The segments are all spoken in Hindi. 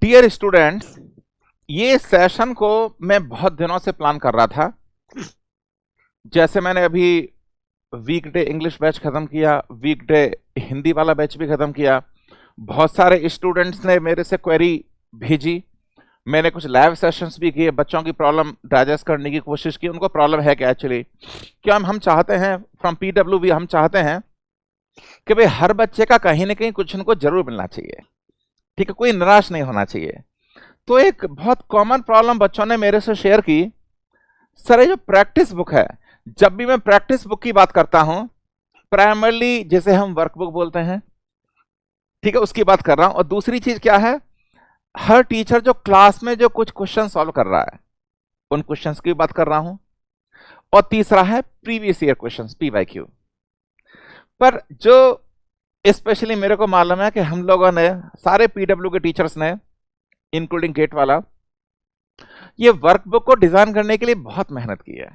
डियर स्टूडेंट्स, ये सेशन को मैं बहुत दिनों से प्लान कर रहा था। जैसे मैंने अभी वीकडे इंग्लिश बैच खत्म किया, वीकडे हिंदी वाला बैच भी खत्म किया। बहुत सारे स्टूडेंट्स ने मेरे से क्वेरी भेजी, मैंने कुछ लाइव सेशंस भी किए, बच्चों की प्रॉब्लम डाइजेस्ट करने की कोशिश की। उनको प्रॉब्लम है क्या एक्चुअली, क्या हम चाहते हैं फ्रॉम पीडब्ल्यूबी, हम चाहते हैं कि भाई हर बच्चे का कहीं ना कहीं कुछ उनको जरूर मिलना चाहिए, ठीक है, कोई निराश नहीं होना चाहिए। तो एक बहुत कॉमन प्रॉब्लम बच्चों ने मेरे से शेयर की, सर ये जो प्रैक्टिस बुक है, जब भी मैं प्रैक्टिस बुक की बात करता हूं, प्राइमरली जैसे हम वर्कबुक बोलते हैं, ठीक है, उसकी बात कर रहा हूं। और दूसरी चीज क्या है, हर टीचर जो क्लास में जो कुछ क्वेश्चन सॉल्व कर रहा है उन क्वेश्चंस की बात कर रहा हूं। और तीसरा है प्रीवियस ईयर क्वेश्चंस, पीवाईक्यू। पर जो स्पेशली मेरे को मालूम है कि हम लोगों ने, सारे पीडब्ल्यू के टीचर्स ने, इंक्लूडिंग गेट वाला, ये वर्कबुक को डिजाइन करने के लिए बहुत मेहनत की है।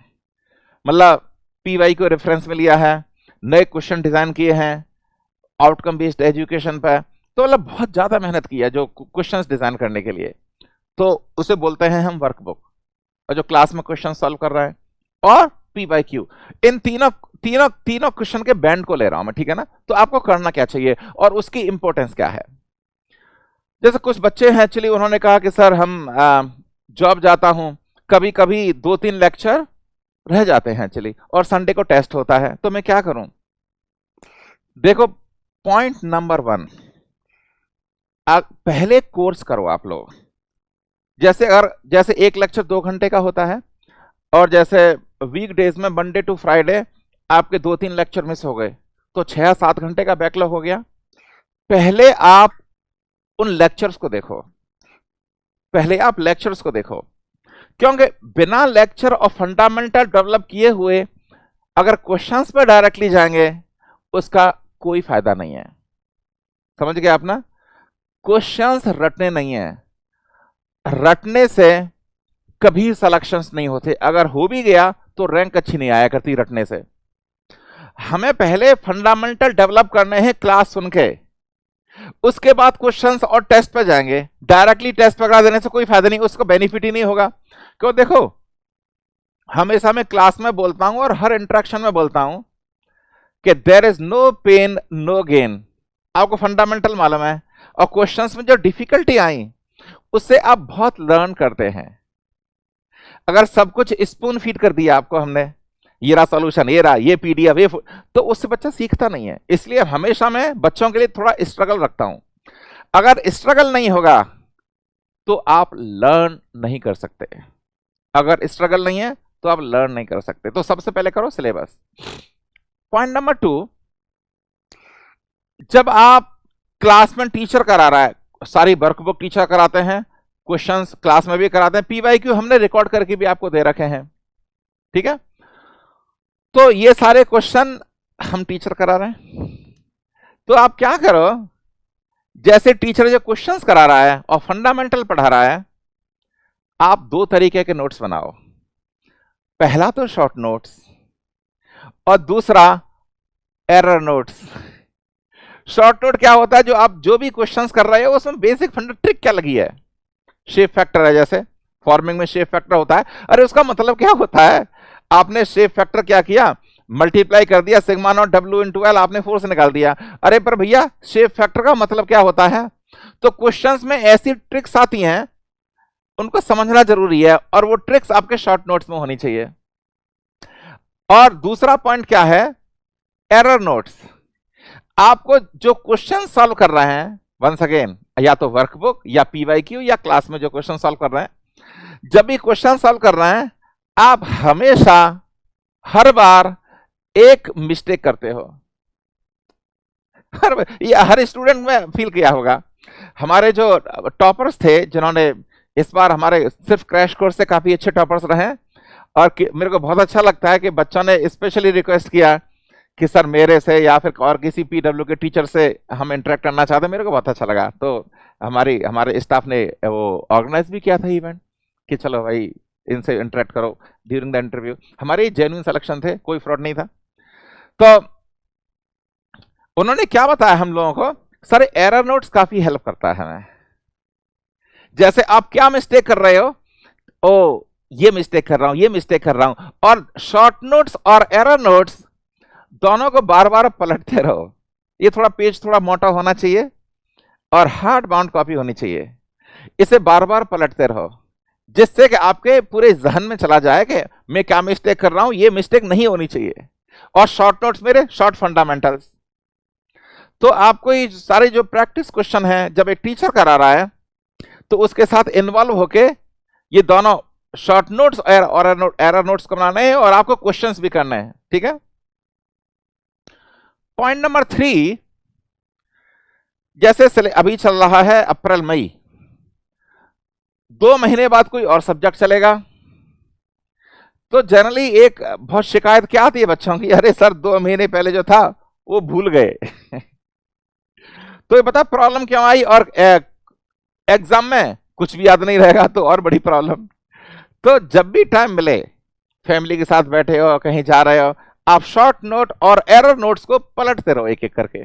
मतलब पीवाई को रेफरेंस में लिया है, नए क्वेश्चन डिजाइन किए हैं आउटकम बेस्ड एजुकेशन पर। तो मतलब बहुत ज्यादा मेहनत की है जो क्वेश्चंस डिजाइन करने के लिए, तो उसे बोलते हैं हम वर्कबुक। और जो क्लास में क्वेश्चन सॉल्व कर रहा है और पीवाईक्यू, इन तीनों तीनों तीनों क्वेश्चन के बैंड को ले रहा हूं मैं, ठीक है ना। तो आपको करना क्या चाहिए और उसकी इंपॉर्टेंस क्या है। जैसे कुछ बच्चे हैं एक्चुअली, उन्होंने कहा कि सर हम जॉब जाता हूं, कभी कभी 2-3 लेक्चर रह जाते हैं एक्चुअली, और संडे को टेस्ट होता है, तो मैं क्या करूं। देखो, पॉइंट नंबर 1, पहले कोर्स करो आप लोग। जैसे एक लेक्चर 2 घंटे का होता है, और जैसे वीकडेज में मंडे टू फ्राइडे आपके 2-3 लेक्चर मिस हो गए, तो 6-7 घंटे का बैकलॉग हो गया। पहले आप उन लेक्चर्स को देखो, पहले आप लेक्चर्स को देखो, क्योंकि बिना लेक्चर और फंडामेंटल डेवलप किए हुए अगर क्वेश्चंस पर डायरेक्टली जाएंगे उसका कोई फायदा नहीं है। समझ गए आप ना। क्वेश्चंस रटने नहीं है, रटने से कभी सिलेक्शंस नहीं होते, अगर हो भी गया तो रैंक अच्छी नहीं आया करती रटने से। हमें पहले फंडामेंटल डेवलप करने हैं क्लास सुन के, उसके बाद क्वेश्चंस और टेस्ट पे जाएंगे। डायरेक्टली टेस्ट पकड़ा देने से कोई फायदा नहीं, उसको बेनिफिट ही नहीं होगा। क्यों, देखो हमेशा मैं क्लास में बोलता हूं और हर इंटरेक्शन में बोलता हूं कि there is no pain no gain. आपको फंडामेंटल मालूम है, और क्वेश्चंस में जो डिफिकल्टी आई उससे आप बहुत लर्न करते हैं। अगर सब कुछ स्पून फीड कर दिया आपको हमने, ये रहा सॉल्यूशन, ये रहा, ये पीडीएफ, ये, तो उससे बच्चा सीखता नहीं है। इसलिए हमेशा मैं बच्चों के लिए थोड़ा स्ट्रगल रखता हूं। अगर स्ट्रगल नहीं होगा तो आप लर्न नहीं कर सकते, अगर स्ट्रगल नहीं है तो आप लर्न नहीं कर सकते। तो सबसे पहले करो सिलेबस। पॉइंट नंबर 2, जब आप क्लास में टीचर करा रहा है, सारी वर्कबुक टीचर कराते हैं, क्वेश्चंस क्लास में भी कराते हैं, पीवाईक्यू हमने रिकॉर्ड करके भी आपको दे रखे हैं, ठीक है। तो ये सारे क्वेश्चन हम टीचर करा रहे हैं, तो आप क्या करो, जैसे टीचर जो क्वेश्चंस करा रहा है और फंडामेंटल पढ़ा रहा है, आप 2 तरीके के नोट्स बनाओ। पहला तो शॉर्ट नोट्स और दूसरा एरर नोट्स। शॉर्ट नोट क्या होता है, जो आप जो भी क्वेश्चंस कर रहे हो उसमें बेसिक ट्रिक क्या लगी है, शेप फैक्टर है, जैसे फॉर्मिंग में शेप फैक्टर होता है। अरे उसका मतलब क्या होता है, आपने शेप फैक्टर क्या किया, मल्टीप्लाई कर दिया, sigma not W into L, आपने फोर्स निकाल दिया। अरे पर भैया शेप फैक्टर का मतलब क्या होता है। तो क्वेश्चंस में ऐसी ट्रिक्स आती हैं, उनको समझना जरूरी है, और वो ट्रिक्स आपके शॉर्ट नोट्स में होनी चाहिए। और दूसरा पॉइंट क्या है, एरर नोट्स। आपको जो क्वेश्चन सॉल्व कर रहे हैं, वंस अगेन, या तो वर्कबुक या पीवाईक्यू या क्लास में जो क्वेश्चन सॉल्व कर रहे हैं, जब भी क्वेश्चन सॉल्व कर रहे हैं आप हमेशा हर बार एक मिस्टेक करते हो। हर स्टूडेंट में फील किया होगा। हमारे जो टॉपर्स थे, जिन्होंने इस बार हमारे सिर्फ क्रैश कोर्स से काफी अच्छे टॉपर्स रहे, और मेरे को बहुत अच्छा लगता है कि बच्चों ने स्पेशली रिक्वेस्ट किया कि सर मेरे से या फिर और किसी पीडब्ल्यू के टीचर से हम इंटरेक्ट करना चाहते हैं। मेरे को बहुत अच्छा लगा। तो हमारे स्टाफ ने वो ऑर्गेनाइज भी किया था इवेंट कि चलो भाई इनसे इंटरेक्ट करो ड्यूरिंग द इंटरव्यू। हमारे जेन्युइन सिलेक्शन थे, कोई फ्रॉड नहीं था। तो उन्होंने क्या बताया हम लोगों को, सर एरर नोट्स काफी हेल्प करता है हमें। जैसे आप क्या मिस्टेक कर रहे हो, ओ ये मिस्टेक कर रहा हूं, ये मिस्टेक कर रहा हूं, और शॉर्ट नोट्स और एरर नोट्स दोनों को बार बार पलटते रहो। ये थोड़ा पेज थोड़ा मोटा होना चाहिए और हार्ड बाउंड कॉपी होनी चाहिए। इसे बार बार पलटते रहो, जिससे कि आपके पूरे जहन में चला जाए कि मैं क्या मिस्टेक कर रहा हूं, ये मिस्टेक नहीं होनी चाहिए। और शॉर्ट नोट्स मेरे शॉर्ट फंडामेंटल्स। तो आपको ये सारे जो प्रैक्टिस क्वेश्चन है जब एक टीचर करा रहा है तो उसके साथ इन्वॉल्व होके ये दोनों शॉर्ट नोट्स और एरर नोट्स को बनाने हैं और आपको क्वेश्चंस भी करने हैं, ठीक है। पॉइंट नंबर 3, जैसे अभी चल रहा है अप्रैल मई, 2 महीने बाद कोई और सब्जेक्ट चलेगा। तो जनरली एक बहुत शिकायत क्या आती है बच्चों की, अरे सर 2 महीने पहले जो था वो भूल गए। तो ये पता प्रॉब्लम क्यों आई, और एग्जाम में कुछ भी याद नहीं रहेगा तो और बड़ी प्रॉब्लम। तो जब भी टाइम मिले, फैमिली के साथ बैठे हो, कहीं जा रहे हो, आप शॉर्ट नोट और एरर नोट्स को पलटते रहो एक एक करके।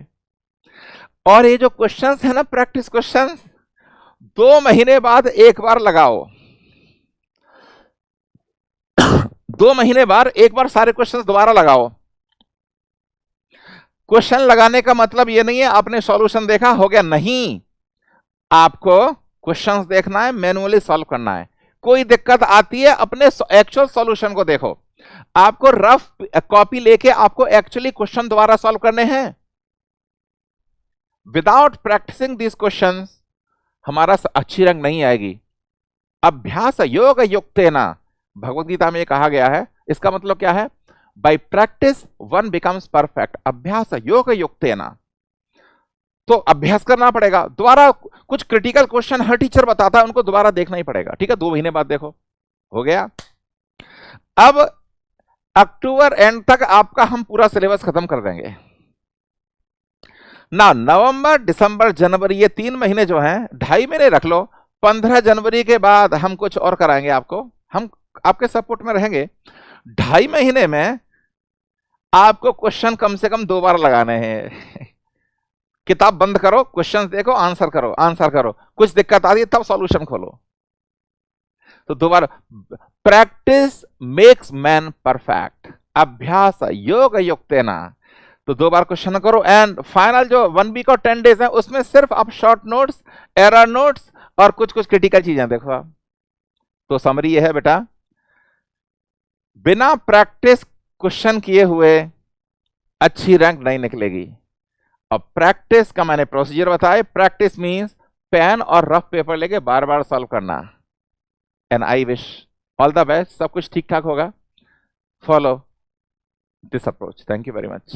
और ये जो क्वेश्चंस है ना, प्रैक्टिस क्वेश्चंस, 2 महीने बाद एक बार लगाओ। 2 महीने बाद एक बार सारे क्वेश्चंस दोबारा लगाओ। क्वेश्चन लगाने का मतलब ये नहीं है आपने सॉल्यूशन देखा हो गया, नहीं, आपको क्वेश्चंस देखना है, मैनुअली सॉल्व करना है। कोई दिक्कत आती है अपने एक्चुअल सॉल्यूशन को देखो। आपको रफ कॉपी लेके आपको एक्चुअली क्वेश्चन दोबारा सॉल्व करने हैं। विदाउट प्रैक्टिसिंग दिस क्वेश्चंस हमारा अच्छी रंग नहीं आएगी। अभ्यास योग युक्तेन, भगवद गीता में ये कहा गया है। इसका मतलब क्या है, bye practice one becomes perfect, अभ्यास योग युक्तेन। तो अभ्यास करना पड़ेगा, दोबारा कुछ क्रिटिकल क्वेश्चन हर टीचर बताता है उनको दोबारा देखना ही पड़ेगा, ठीक है। 2 महीने बाद देखो, हो गया। अब अक्टूबर एंड तक आपका हम पूरा सिलेबस खत्म कर देंगे ना। नवंबर दिसंबर जनवरी ये 3 महीने जो हैं, 2.5 महीने रख लो। 15 जनवरी के बाद हम कुछ और कराएंगे आपको, हम आपके सपोर्ट में रहेंगे। 2.5 महीने में आपको क्वेश्चन कम से कम 2 बार लगाने हैं। किताब बंद करो, क्वेश्चंस देखो, आंसर करो, आंसर करो, कुछ दिक्कत आ रही है तब सॉल्यूशन खोलो। तो दोबारा, प्रैक्टिस मेक्स मैन परफेक्ट, अभ्यास योग युक्तेन। तो 2 बार क्वेश्चन करो, एंड फाइनल जो 1 वीक और 10 डेज है उसमें सिर्फ आप शॉर्ट नोट्स, एरर नोट्स और कुछ कुछ क्रिटिकल चीजें देखो आप। तो समरी ये है बेटा, बिना प्रैक्टिस क्वेश्चन किए हुए अच्छी रैंक नहीं निकलेगी। अब प्रैक्टिस का मैंने प्रोसीजर बताया। प्रैक्टिस मींस पेन और रफ पेपर लेके बार बार सॉल्व करना। And I wish all the best, सब कुछ ठीक ठाक होगा। Follow this approach. Thank you very much.